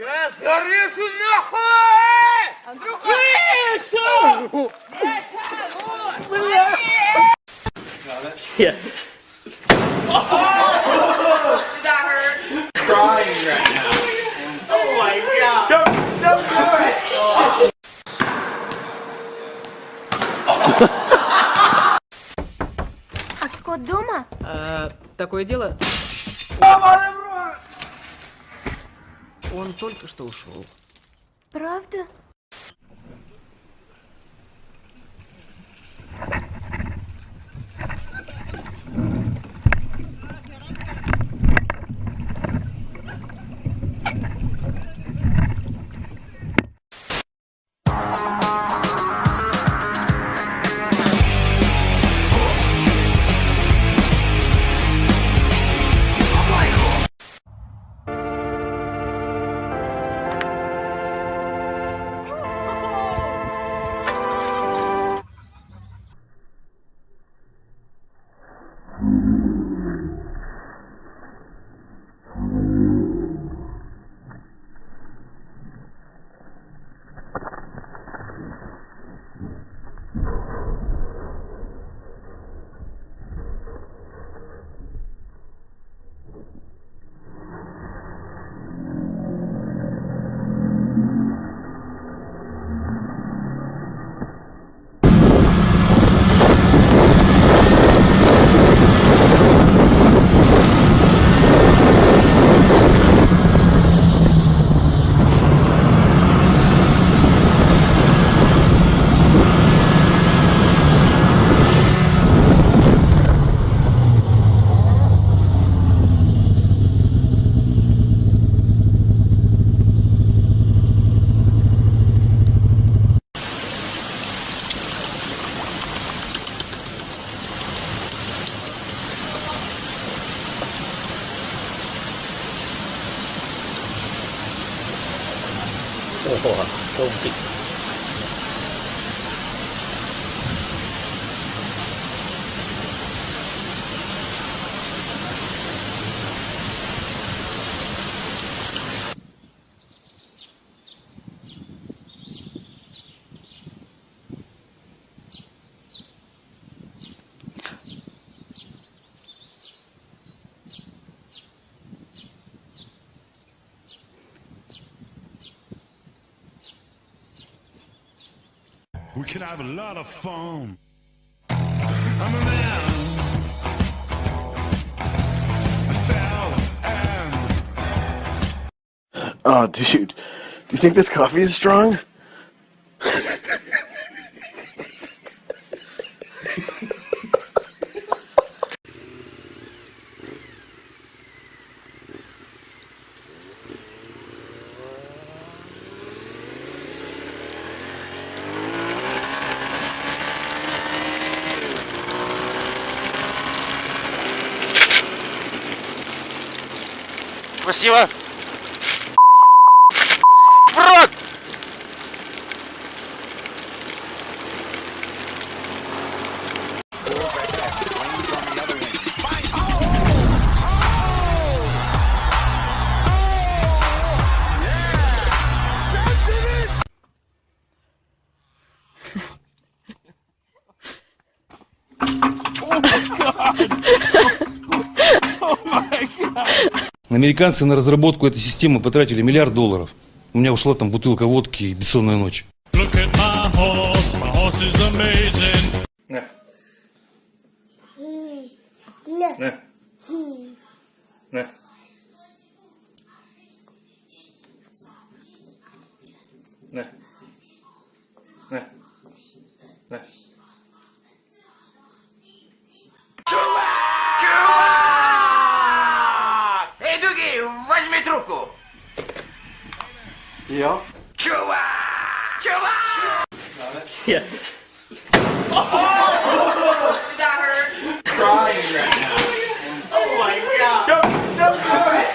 Я зарежу нахуй! Андрюха! Гриша! Yeah. Did that hurt? Crying right now. Oh my god. Don't do it! А Скотт дома? Такое дело. Он только что ушел. Правда? О, сумки. We can have a lot of fun. I'm a man. Estelle and Oh, dude. Do you think this coffee is strong? Спасибо. В рот! Американцы на разработку этой системы потратили $1 миллиард. У меня ушла там бутылка водки и бессонная ночь. look at my horse is amazing. На. На. На. На. На. Эй, Дуги, возьми трубку! Yeah. Чувак! Чувак! Yeah. Did that hurt? Crying right now. Oh my god. Don't do it!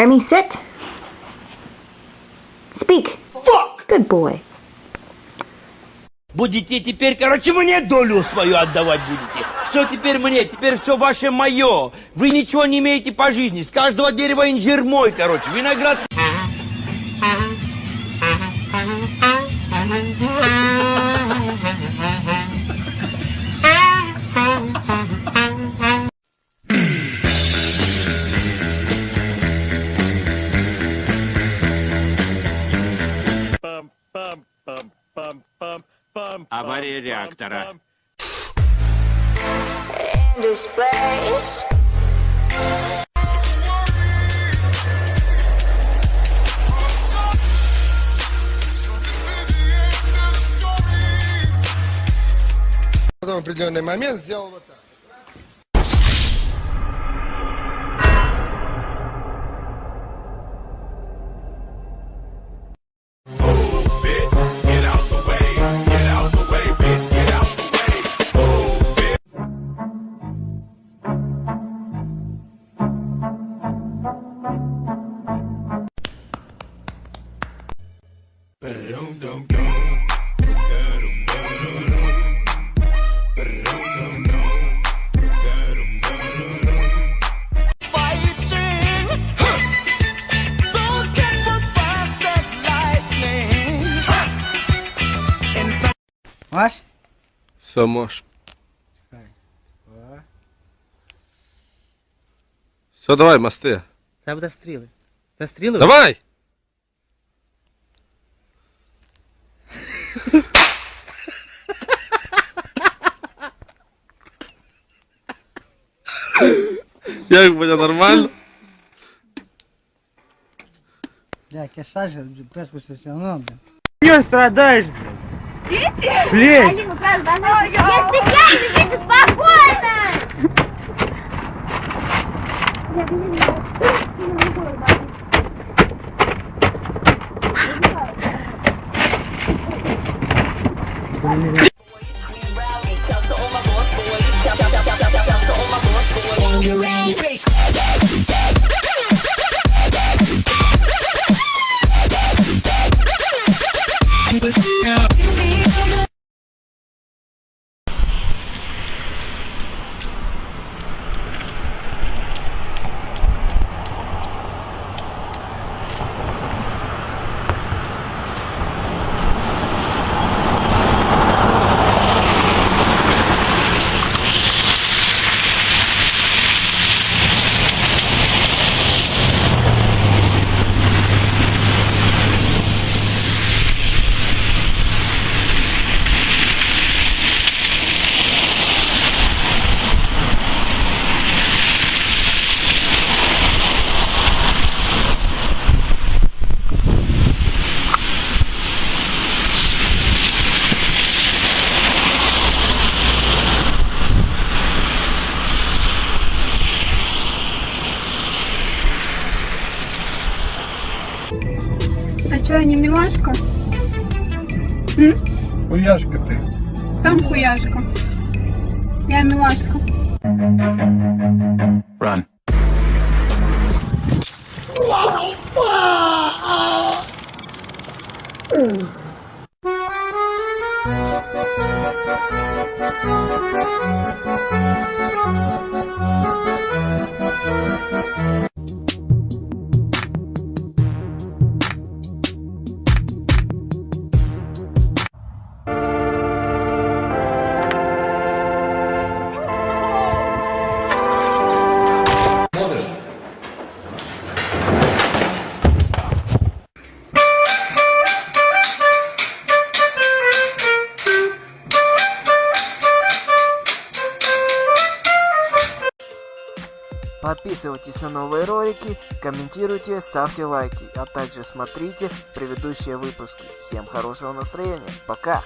Remy, sit. Speak. Fuck. Good boy. Будете теперь, короче, мне долю свою отдавать будете. Все теперь мне, теперь все ваше мое. Вы ничего не имеете по жизни. С каждого дерева инжир мой, короче. Виноград... Авария реактора. Потом в определенный момент сделал вот так. Маш? Все, можешь. Все, давай, мосты. Сам достріли. Застріли? Давай! Як буде нормально? Да, кисаж, преску все равно, блин. Чё страдаешь? Алина, правда, она... Если пьяный, дети, спокойно! А чё, не милашка? Хуяшка ты. Сам хуяшка. Я милашка. Run. Подписывайтесь на новые ролики, комментируйте, ставьте лайки, а также смотрите предыдущие выпуски. Всем хорошего настроения, пока!